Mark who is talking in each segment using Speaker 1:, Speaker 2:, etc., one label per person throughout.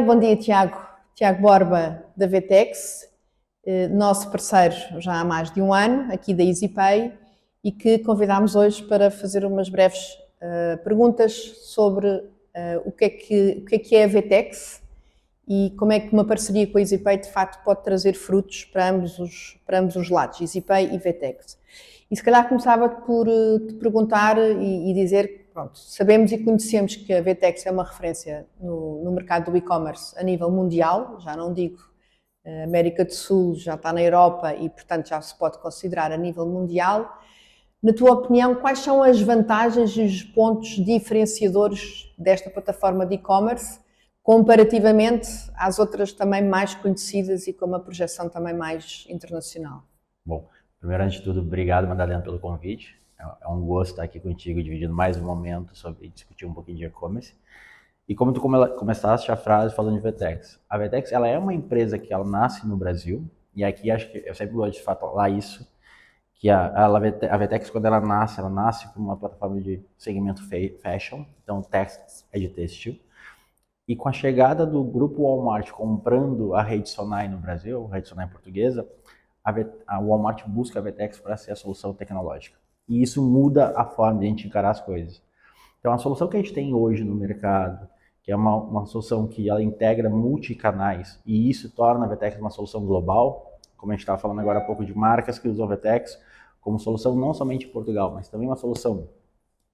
Speaker 1: Bom dia Tiago. Tiago Borba da VTEX, nosso parceiro já há mais de um ano, aqui da EasyPay, e que convidámos hoje para fazer umas breves perguntas sobre o que é a VTEX e como é que uma parceria com a EasyPay de facto pode trazer frutos para ambos os lados, EasyPay e VTEX. E se calhar começava por te perguntar e dizer, pronto, sabemos e conhecemos que a VTEX é uma referência no mercado do e-commerce a nível mundial, já não digo América do Sul, já está na Europa e portanto já se pode considerar a nível mundial. Na tua opinião, quais são as vantagens e os pontos diferenciadores desta plataforma de e-commerce comparativamente às outras também mais conhecidas e com uma projeção também mais internacional?
Speaker 2: Bom, primeiro, antes de tudo, obrigado, Madalena, pelo convite. É um gosto estar aqui contigo, dividindo mais um momento sobre discutir um pouquinho de e-commerce. E como tu começaste a frase falando de VTEX. A VTEX, ela é uma empresa que ela nasce no Brasil, e aqui acho que eu sempre gosto de falar isso, que a VTEX, quando ela nasce como uma plataforma de segmento fashion, então textos é de têxtil. E com a chegada do grupo Walmart comprando a rede Sonai no Brasil, a rede Sonai portuguesa, a Walmart busca a VTEX para ser a solução tecnológica. E isso muda a forma de a gente encarar as coisas. Então, a solução que a gente tem hoje no mercado, que é uma solução que ela integra multicanais, e isso torna a VTEX uma solução global, como a gente estava falando agora há pouco de marcas que usam a VTEX como solução não somente em Portugal, mas também uma solução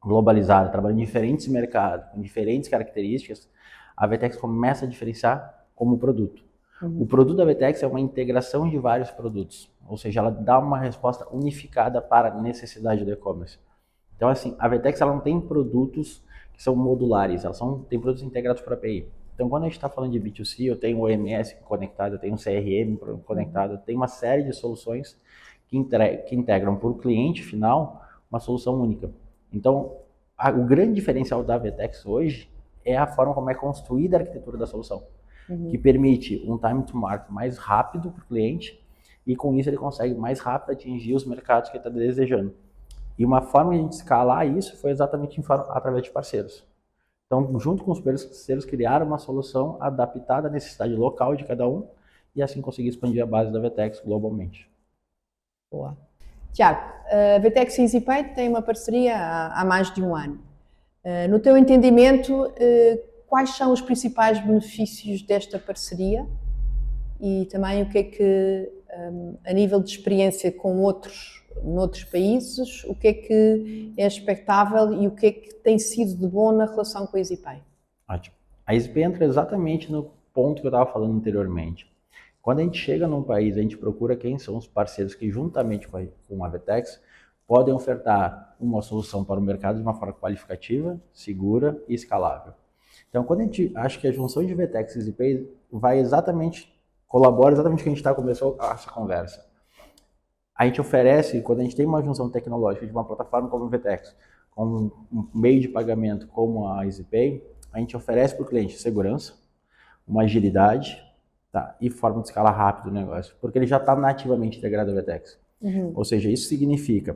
Speaker 2: globalizada, trabalhando em diferentes mercados, com diferentes características, a VTEX começa a diferenciar como produto. O produto da VTEX é uma integração de vários produtos, ou seja, ela dá uma resposta unificada para a necessidade do e-commerce. Então, assim, a VTEX ela não tem produtos que são modulares, tem produtos integrados por API. Então, quando a gente está falando de B2C, eu tenho o OMS conectado, eu tenho o CRM conectado, eu tenho uma série de soluções que integram para o cliente final uma solução única. Então, o grande diferencial da VTEX hoje é a forma como é construída a arquitetura da solução, que permite um time to market mais rápido para o cliente e com isso ele consegue mais rápido atingir os mercados que ele está desejando. E uma forma de a gente escalar isso foi exatamente através de parceiros. Então, junto com os parceiros, criaram uma solução adaptada à necessidade local de cada um e assim conseguir expandir a base da VTEX globalmente.
Speaker 1: Boa. Tiago, a VTEX e a EasyPay tem uma parceria há mais de um ano. No teu entendimento, quais são os principais benefícios desta parceria e também o que é que, a nível de experiência com noutros países, o que é expectável e o que é que tem sido de bom na relação com a EasyPay?
Speaker 2: Ótimo. A EasyPay entra exatamente no ponto que eu estava falando anteriormente. Quando a gente chega num país, a gente procura quem são os parceiros que, juntamente com a VTEX, podem ofertar uma solução para o mercado de uma forma qualificativa, segura e escalável. Então, quando a gente acha que a junção de VTEX e EasyPay colabora exatamente com o que a gente começou essa conversa. A gente oferece, quando a gente tem uma junção tecnológica de uma plataforma como a VTEX, com um meio de pagamento como a EasyPay, a gente oferece para o cliente segurança, uma agilidade, tá, e forma de escalar rápido o negócio, porque ele já está nativamente integrado à VTEX. Ou seja, isso significa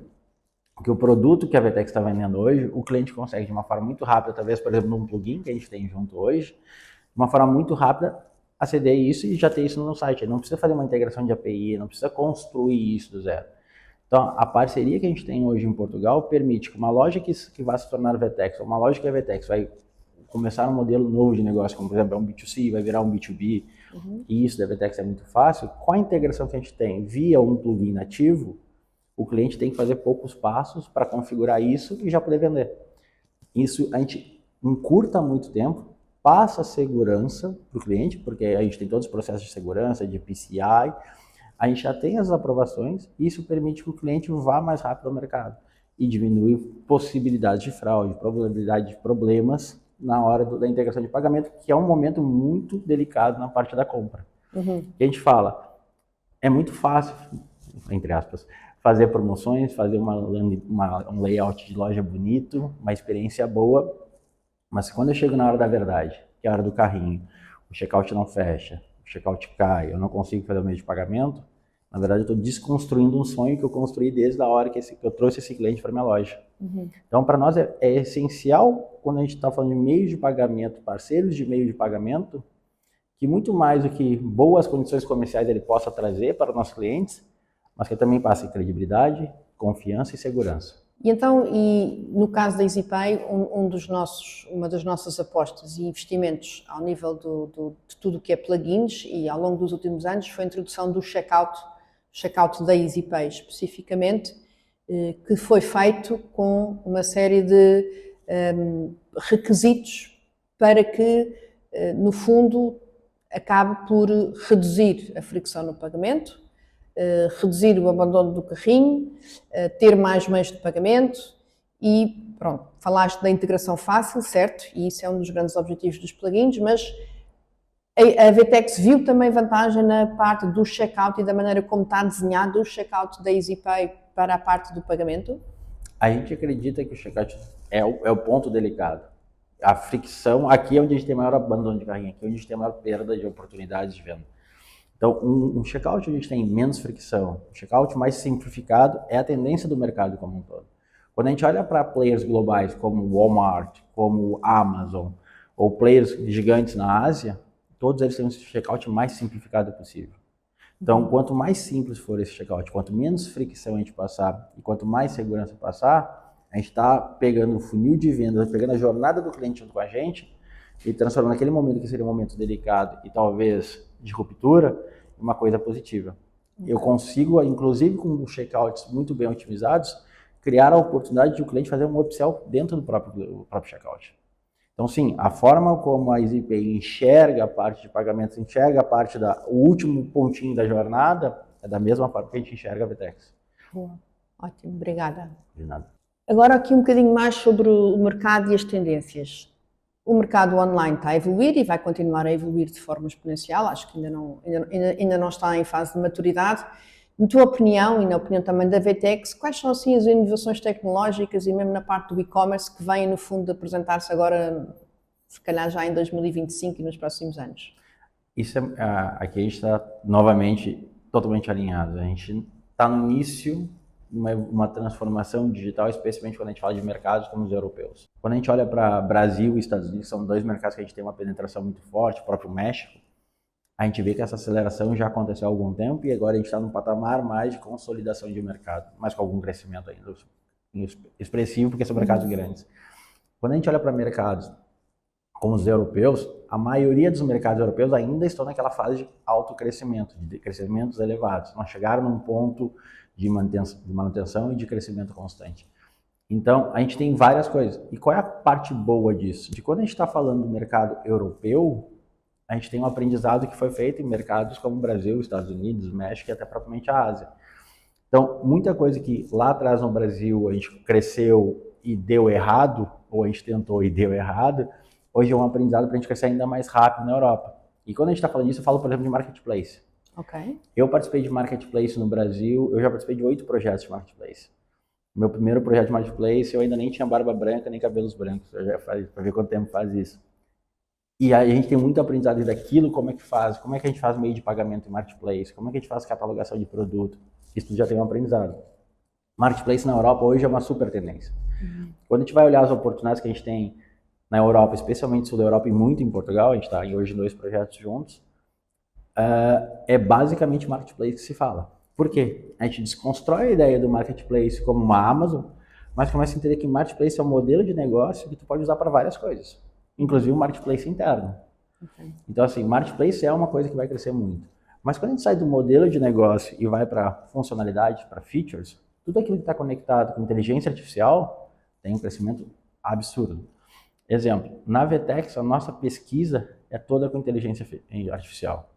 Speaker 2: que o produto que a VTEX está vendendo hoje, o cliente consegue de uma forma muito rápida, através, por exemplo, de um plugin que a gente tem junto hoje, de uma forma muito rápida, aceder a isso e já ter isso no site. Ele não precisa fazer uma integração de API, não precisa construir isso do zero. Então, a parceria que a gente tem hoje em Portugal permite que uma loja que vai se tornar VTEX, ou uma loja que é VTEX, vai começar um modelo novo de negócio, como por exemplo é um B2C, vai virar um B2B, e isso da VTEX é muito fácil, com a integração que a gente tem via um plugin nativo, o cliente tem que fazer poucos passos para configurar isso e já poder vender. Isso a gente encurta muito tempo, passa segurança para o cliente, porque a gente tem todos os processos de segurança, de PCI, a gente já tem as aprovações, e isso permite que o cliente vá mais rápido ao mercado e diminui possibilidades de fraude, probabilidade de problemas na hora da integração de pagamento, que é um momento muito delicado na parte da compra. E a gente fala, é muito fácil, entre aspas, fazer promoções, fazer um layout de loja bonito, uma experiência boa, mas quando eu chego na hora da verdade, que é a hora do carrinho, o checkout não fecha, o checkout cai, eu não consigo fazer o meio de pagamento, na verdade eu estou desconstruindo um sonho que eu construí desde a hora que eu trouxe esse cliente para minha loja. Então, para nós é essencial, quando a gente está falando de meio de pagamento, parceiros de meio de pagamento, que muito mais do que boas condições comerciais ele possa trazer para os nossos clientes, mas que também passe credibilidade, confiança e segurança.
Speaker 1: E então, e no caso da EasyPay, uma das nossas apostas e investimentos ao nível de tudo o que é plugins e ao longo dos últimos anos foi a introdução do checkout da EasyPay especificamente, que foi feito com uma série de requisitos para que, no fundo, acabe por reduzir a fricção no pagamento, reduzir o abandono do carrinho, ter mais meios de pagamento e, pronto, falaste da integração fácil, certo? E isso é um dos grandes objetivos dos plugins, mas a VTEX viu também vantagem na parte do checkout e da maneira como está desenhado o checkout da EasyPay para a parte do pagamento?
Speaker 2: A gente acredita que o checkout é o ponto delicado. A fricção, aqui é onde a gente tem maior abandono de carrinho, aqui é onde a gente tem maior perda de oportunidades de venda. Então, um checkout onde a gente tem menos fricção, um checkout mais simplificado é a tendência do mercado como um todo. Quando a gente olha para players globais como Walmart, como Amazon, ou players gigantes na Ásia, todos eles têm um checkout mais simplificado possível. Então, quanto mais simples for esse checkout, quanto menos fricção a gente passar e quanto mais segurança passar, a gente está pegando o funil de venda, pegando a jornada do cliente junto com a gente e transformando aquele momento que seria um momento delicado e talvez de ruptura em uma coisa positiva. Eu consigo, inclusive com checkouts muito bem otimizados, criar a oportunidade de o cliente fazer um upsell dentro do próprio checkout. Então, sim, a forma como a EasyPay enxerga a parte de pagamentos, enxerga a parte o último pontinho da jornada, é da mesma forma que a gente enxerga a VTEX.
Speaker 1: Boa. Ótimo, obrigada.
Speaker 2: De nada.
Speaker 1: Agora aqui um bocadinho mais sobre o mercado e as tendências. O mercado online está a evoluir e vai continuar a evoluir de forma exponencial, acho que ainda não está em fase de maturidade. Na tua opinião e na opinião também da VTEX, quais são assim as inovações tecnológicas e mesmo na parte do e-commerce que vêm no fundo apresentar-se agora, se calhar já em 2025 e nos próximos anos?
Speaker 2: Aqui a gente está novamente totalmente alinhado. A gente está no início uma transformação digital, especialmente quando a gente fala de mercados como os europeus. Quando a gente olha para Brasil e Estados Unidos, são dois mercados que a gente tem uma penetração muito forte, o próprio México, a gente vê que essa aceleração já aconteceu há algum tempo e agora a gente está num patamar mais de consolidação de mercado, mas com algum crescimento ainda expressivo, porque são mercados grandes. Quando a gente olha para mercados como os europeus, a maioria dos mercados europeus ainda estão naquela fase de alto crescimento, de crescimentos elevados. Não chegaram num ponto de manutenção e de crescimento constante. Então, a gente tem várias coisas. E qual é a parte boa disso? De quando a gente está falando do mercado europeu, a gente tem um aprendizado que foi feito em mercados como o Brasil, Estados Unidos, México e até propriamente a Ásia. Então, muita coisa que lá atrás no Brasil a gente cresceu e deu errado, ou a gente tentou e deu errado, hoje é um aprendizado para a gente crescer ainda mais rápido na Europa. E quando a gente está falando disso, eu falo, por exemplo, de marketplace.
Speaker 1: Ok.
Speaker 2: Eu participei de marketplace no Brasil, eu já participei de 8 projetos de marketplace. Meu primeiro projeto de marketplace, eu ainda nem tinha barba branca, nem cabelos brancos, para ver quanto tempo faz isso. E aí a gente tem muito aprendizado daquilo, como é que a gente faz meio de pagamento em marketplace, como é que a gente faz catalogação de produto, isso tudo já tem um aprendizado. Marketplace na Europa hoje é uma super tendência. Quando a gente vai olhar as oportunidades que a gente tem na Europa, especialmente sul da Europa e muito em Portugal, a gente está hoje em 2 projetos juntos, é basicamente marketplace que se fala. Por quê? A gente desconstrói a ideia do marketplace como uma Amazon, mas começa a entender que marketplace é um modelo de negócio que tu pode usar para várias coisas, inclusive o marketplace interno. Okay. Então, assim, marketplace é uma coisa que vai crescer muito. Mas quando a gente sai do modelo de negócio e vai para funcionalidade, para features, tudo aquilo que está conectado com inteligência artificial tem um crescimento absurdo. Exemplo, na VTEX, a nossa pesquisa é toda com inteligência artificial.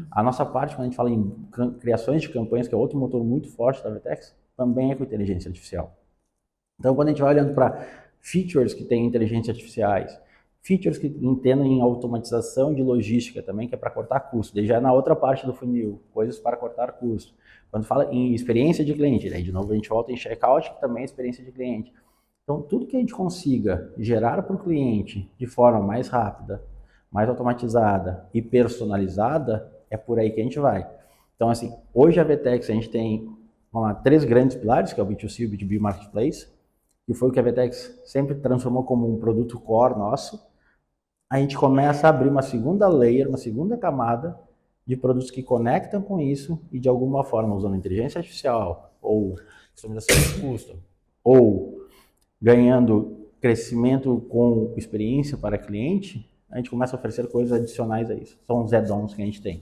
Speaker 2: A nossa parte, quando a gente fala em criações de campanhas, que é outro motor muito forte da VTEX, também é com inteligência artificial. Então, quando a gente vai olhando para features que têm inteligência artificiais, features que entendem em automatização de logística também, que é para cortar custo, daí já é na outra parte do funil, coisas para cortar custo. Quando fala em experiência de cliente, daí de novo a gente volta em checkout, que também é experiência de cliente. Então, tudo que a gente consiga gerar para o cliente de forma mais rápida, mais automatizada e personalizada, é por aí que a gente vai. Então, assim, hoje a VTEX a gente tem 3 grandes pilares, que é o B2C e o B2B Marketplace, que foi o que a VTEX sempre transformou como um produto core nosso. a gente começa a abrir uma segunda layer, uma segunda camada de produtos que conectam com isso e de alguma forma usando inteligência artificial ou customização de custo ou ganhando crescimento com experiência para cliente, a gente começa a oferecer coisas adicionais a isso. São os add-ons que a gente tem.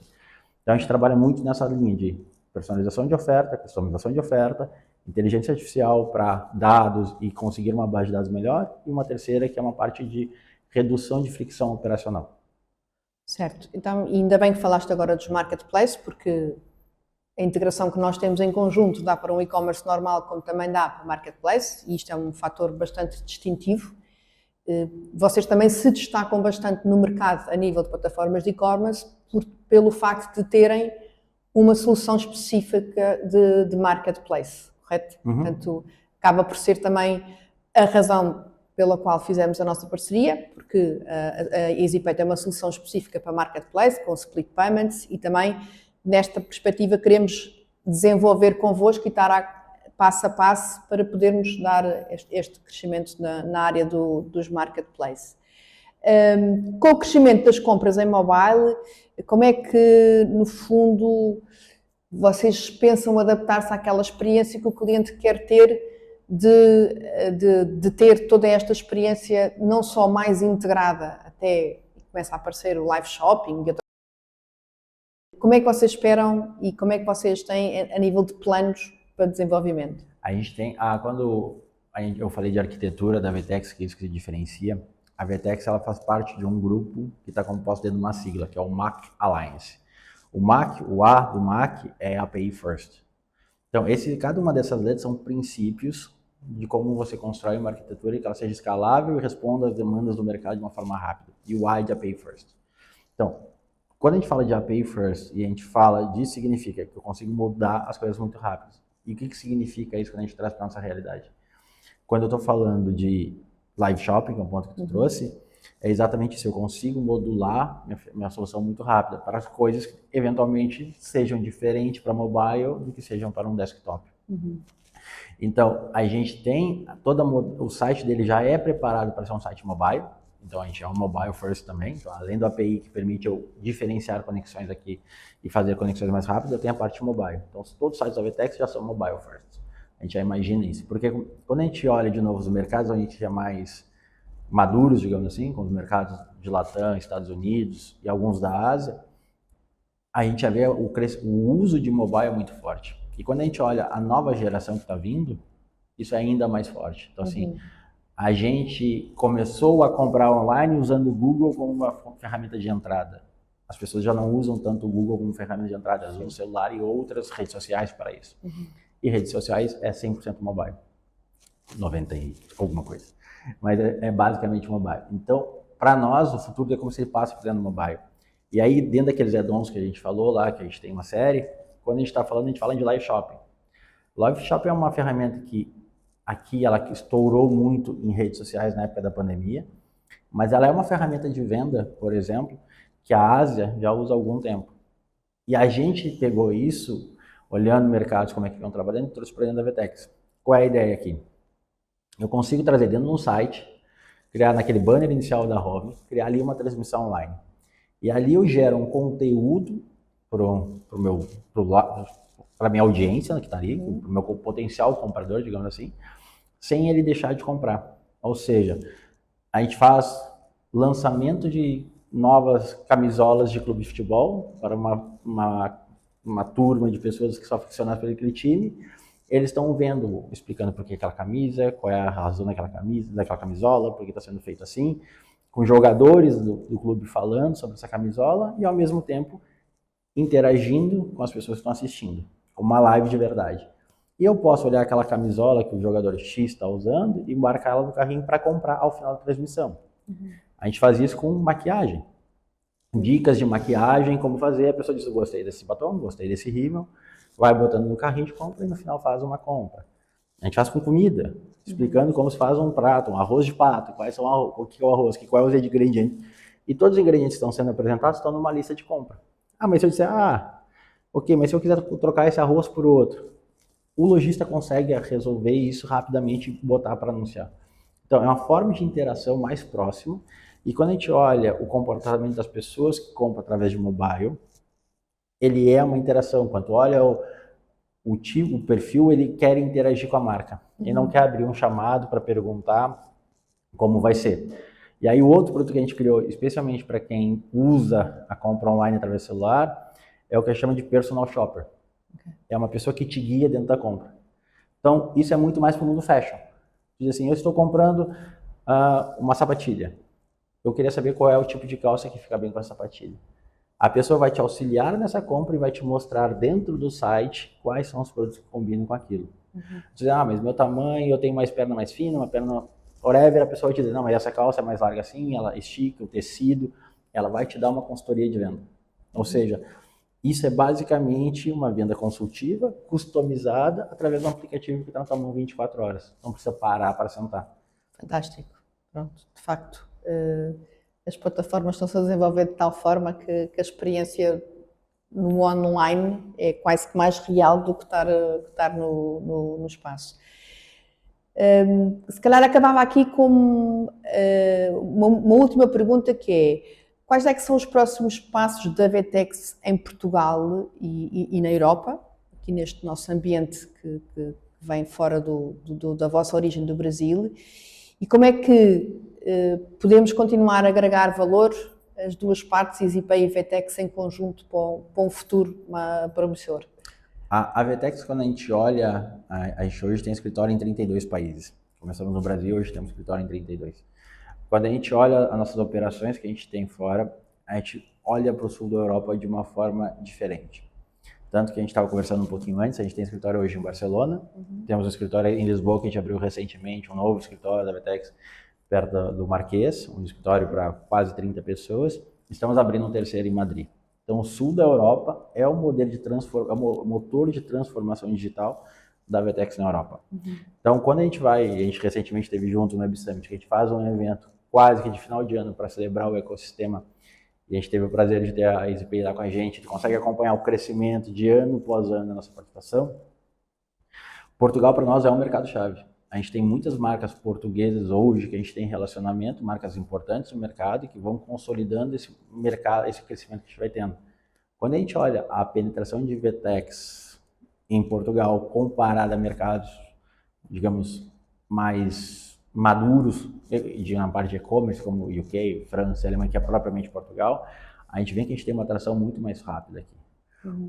Speaker 2: Então a gente trabalha muito nessa linha de personalização de oferta, customização de oferta, inteligência artificial para dados e conseguir uma base de dados melhor, e uma terceira que é uma parte de redução de fricção operacional.
Speaker 1: Certo. Então, ainda bem que falaste agora dos marketplaces, porque a integração que nós temos em conjunto dá para um e-commerce normal, como também dá para marketplace, e isto é um fator bastante distintivo. Vocês também se destacam bastante no mercado a nível de plataformas de e-commerce pelo facto de terem uma solução específica de marketplace, correto? Portanto, acaba por ser também a razão pela qual fizemos a nossa parceria, porque a EasyPay tem uma solução específica para marketplace, com split payments, e também nesta perspectiva queremos desenvolver convosco e estar passo a passo para podermos dar este crescimento na área dos marketplaces. Com o crescimento das compras em mobile, como é que, no fundo, vocês pensam adaptar-se àquela experiência que o cliente quer ter de ter toda esta experiência não só mais integrada, até começa a aparecer o live shopping? Como é que vocês esperam e como é que vocês têm a nível de planos para desenvolvimento?
Speaker 2: A gente tem, quando eu falei de arquitetura da VTEX, que é isso que se diferencia, a VTEX ela faz parte de um grupo que está composto dentro de uma sigla, que é o MACH Alliance. O MACH, o A do MACH é API First. Então, cada uma dessas letras são princípios de como você constrói uma arquitetura que ela seja escalável e responda às demandas do mercado de uma forma rápida. E o A é de API First. Então, quando a gente fala de API First e a gente fala disso, significa que eu consigo mudar as coisas muito rápido. E o que significa isso quando a gente traz para a nossa realidade? Quando eu estou falando de live shopping, que é um ponto que tu trouxe, é exatamente isso. Eu consigo modular minha solução muito rápida para as coisas que eventualmente sejam diferentes para mobile do que sejam para um desktop. Então, a gente tem, o site dele já é preparado para ser um site mobile, então a gente é um mobile first também, então, além do API que permite eu diferenciar conexões aqui e fazer conexões mais rápidas, eu tenho a parte mobile. Então, todos os sites da VTEX já são mobile first. A gente já imagina isso, porque quando a gente olha de novo os mercados, a gente é mais maduros, digamos assim, com os mercados de Latam, Estados Unidos e alguns da Ásia, a gente já vê o uso de mobile muito forte. E quando a gente olha a nova geração que está vindo, isso é ainda mais forte. Então, assim, a gente começou a comprar online usando o Google como uma ferramenta de entrada. As pessoas já não usam tanto o Google como ferramenta de entrada, elas usam o celular e outras redes sociais para isso. E redes sociais é 100% mobile. 90 e alguma coisa. Mas é basicamente mobile. Então, para nós, o futuro é como se ele passa por dentro do mobile. E aí, dentro daqueles add-ons que a gente falou lá, que a gente tem uma série, quando a gente está falando, a gente fala de live shopping. Live shopping é uma ferramenta que aqui ela estourou muito em redes sociais na época da pandemia, mas ela é uma ferramenta de venda, por exemplo, que a Ásia já usa há algum tempo. E a gente pegou isso, olhando mercados, como é que estão trabalhando, e trouxe para dentro da VTEX. Qual é a ideia aqui? Eu consigo trazer dentro de um site, criar naquele banner inicial da home, criar ali uma transmissão online. E ali eu gero um conteúdo para a minha audiência que está ali, para o meu potencial comprador, digamos assim, sem ele deixar de comprar. Ou seja, a gente faz lançamento de novas camisolas de clube de futebol para uma turma de pessoas que são aficionadas por aquele time. Eles estão vendo, explicando por que aquela camisa, qual é a razão daquela camisola, por que está sendo feito assim, com jogadores do clube falando sobre essa camisola e, ao mesmo tempo, interagindo com as pessoas que estão assistindo, como uma live de verdade. E eu posso olhar aquela camisola que o jogador X está usando e marcar ela no carrinho para comprar ao final da transmissão. A gente faz isso com maquiagem. Dicas de maquiagem, como fazer, a pessoa diz, gostei desse batom, gostei desse rímel, vai botando no carrinho de compra e no final faz uma compra. A gente faz com comida, explicando como se faz um prato, um arroz de pato, o que é o arroz, qual é os ingredientes. E todos os ingredientes que estão sendo apresentados estão numa lista de compra. Mas se eu disser, ok, mas se eu quiser trocar esse arroz por outro, o lojista consegue resolver isso rapidamente e botar para anunciar. Então, é uma forma de interação mais próxima E quando a gente olha o comportamento das pessoas que compram através de mobile, ele é uma interação. Quando olha o tipo, o perfil, ele quer interagir com a marca. Ele não quer abrir um chamado para perguntar como vai ser. E aí o outro produto que a gente criou, especialmente para quem usa a compra online através do celular, é o que a gente chama de personal shopper. É uma pessoa que te guia dentro da compra. Então, isso é muito mais para o mundo fashion. Diz assim, eu estou comprando uma sapatilha. Eu queria saber qual é o tipo de calça que fica bem com a sapatilha. A pessoa vai te auxiliar nessa compra e vai te mostrar dentro do site quais são os produtos que combinam com aquilo. Dizer, mas meu tamanho, eu tenho mais perna mais fina, uma perna whatever, a pessoa vai te dizer, não, mas essa calça é mais larga assim, ela estica o tecido, ela vai te dar uma consultoria de venda. Ou seja, isso é basicamente uma venda consultiva, customizada, através de um aplicativo que está na tua mão 24 horas. Não precisa parar para sentar.
Speaker 1: Fantástico. Pronto, de facto, as plataformas estão-se a desenvolver de tal forma que a experiência no online é quase que mais real do que estar no espaço. Se calhar acabava aqui com uma última pergunta, que é: quais é que são os próximos passos da VTEX em Portugal e na Europa, aqui neste nosso ambiente que vem fora da vossa origem do Brasil, e como é que podemos continuar a agregar valor, as duas partes, EasyPay e VTEX, em conjunto para um futuro promissor?
Speaker 2: A VTEX, quando a gente olha, a gente hoje tem escritório em 32 países. Começamos no Brasil, hoje temos escritório em 32. Quando a gente olha as nossas operações que a gente tem fora, a gente olha para o sul da Europa de uma forma diferente. Tanto que a gente estava conversando um pouquinho antes, a gente tem escritório hoje em Barcelona, temos um escritório em Lisboa que a gente abriu recentemente, um novo escritório da VTEX, perto do Marquês, um escritório para quase 30 pessoas. Estamos abrindo um terceiro em Madrid. Então, o sul da Europa é o modelo de o motor de transformação digital da VTEX na Europa. Então, quando a gente recentemente esteve junto no Web Summit, que a gente faz um evento quase que de final de ano para celebrar o ecossistema, e a gente teve o prazer de ter a EasyPay lá com a gente consegue acompanhar o crescimento de ano após ano da nossa participação. Portugal, para nós, é um mercado-chave. A gente tem muitas marcas portuguesas hoje que a gente tem relacionamento, marcas importantes no mercado e que vão consolidando esse mercado, esse crescimento que a gente vai tendo. Quando a gente olha a penetração de VTEX em Portugal comparada a mercados, digamos, mais maduros, na parte de e-commerce, como UK, França, Alemanha, que é propriamente Portugal, a gente vê que a gente tem uma atração muito mais rápida aqui.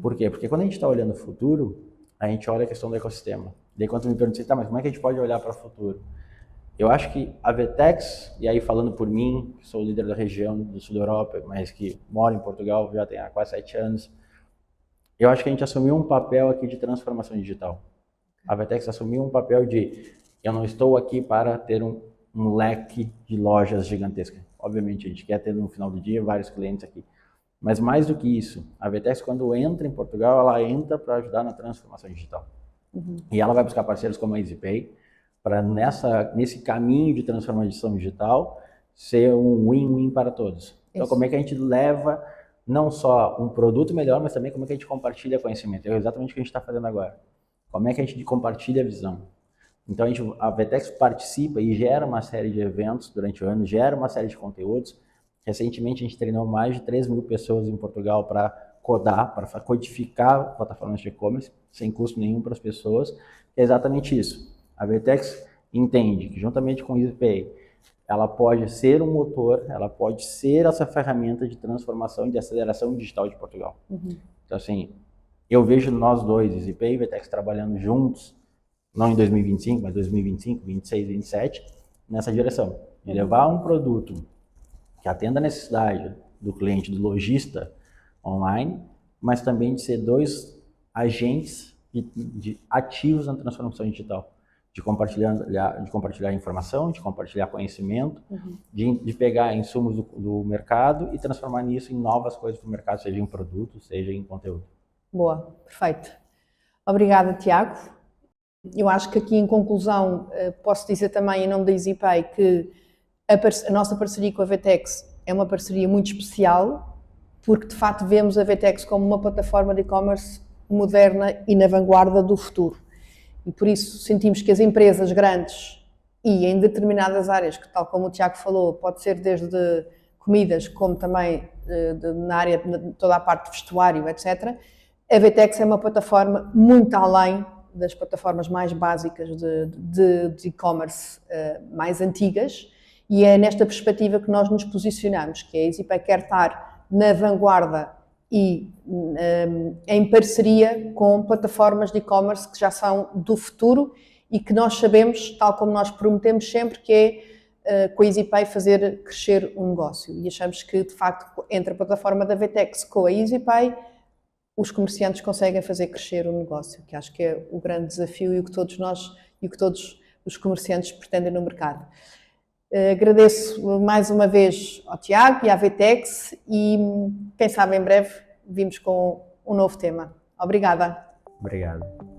Speaker 2: Por quê? Porque quando a gente está olhando o futuro, a gente olha a questão do ecossistema. Daí quando me perguntam, tá, mas como é que a gente pode olhar para o futuro? Eu acho que a VTEX, e aí falando por mim, que sou líder da região do sul da Europa, mas que moro em Portugal já tem há quase 7 anos, eu acho que a gente assumiu um papel aqui de transformação digital. A VTEX assumiu um papel de, eu não estou aqui para ter um leque de lojas gigantescas. Obviamente, a gente quer ter no final do dia vários clientes aqui. Mas mais do que isso, a VTEX, quando entra em Portugal, ela entra para ajudar na transformação digital. E ela vai buscar parceiros como a EasyPay, para nesse caminho de transformação digital ser um win-win para todos. Então, como é que a gente leva não só um produto melhor, mas também como é que a gente compartilha conhecimento. É exatamente o que a gente está fazendo agora. Como é que a gente compartilha a visão. Então, a VTEX participa e gera uma série de eventos durante o ano, gera uma série de conteúdos. Recentemente, a gente treinou mais de 3.000 pessoas em Portugal para codar, para codificar plataformas de e-commerce, sem custo nenhum para as pessoas. É exatamente isso. A VTEX entende que, juntamente com o EasyPay, ela pode ser um motor, ela pode ser essa ferramenta de transformação e de aceleração digital de Portugal. Então, assim, eu vejo nós dois, EasyPay e VTEX, trabalhando juntos, não em 2025, mas 2025, 26, 27, nessa direção. De levar um produto que atenda a necessidade do cliente, do lojista online, mas também de ser dois agentes de ativos na transformação digital. De compartilhar informação, de compartilhar conhecimento, de pegar insumos do mercado e transformar nisso em novas coisas do mercado, seja em produto, seja em conteúdo.
Speaker 1: Boa, perfeito. Obrigada, Tiago. Eu acho que aqui, em conclusão, posso dizer também, em nome da EasyPay, que a nossa parceria com a VTEX é uma parceria muito especial, porque de facto vemos a VTEX como uma plataforma de e-commerce moderna e na vanguarda do futuro. E por isso sentimos que as empresas grandes e em determinadas áreas, que tal como o Tiago falou, pode ser desde comidas, como também na área, toda a parte de vestuário, etc. A VTEX é uma plataforma muito além das plataformas mais básicas de e-commerce mais antigas, e é nesta perspectiva que nós nos posicionamos, que a EasyPay quer estar na vanguarda e em parceria com plataformas de e-commerce que já são do futuro e que nós sabemos, tal como nós prometemos sempre, que é com a EasyPay fazer crescer um negócio. E achamos que, de facto, entre a plataforma da VTEX com a EasyPay, os comerciantes conseguem fazer crescer o negócio, que acho que é o grande desafio e o que todos nós e o que todos os comerciantes pretendem no mercado. Agradeço mais uma vez ao Tiago e à VTEX e, quem sabe, em breve vimos com um novo tema. Obrigada.
Speaker 2: Obrigado.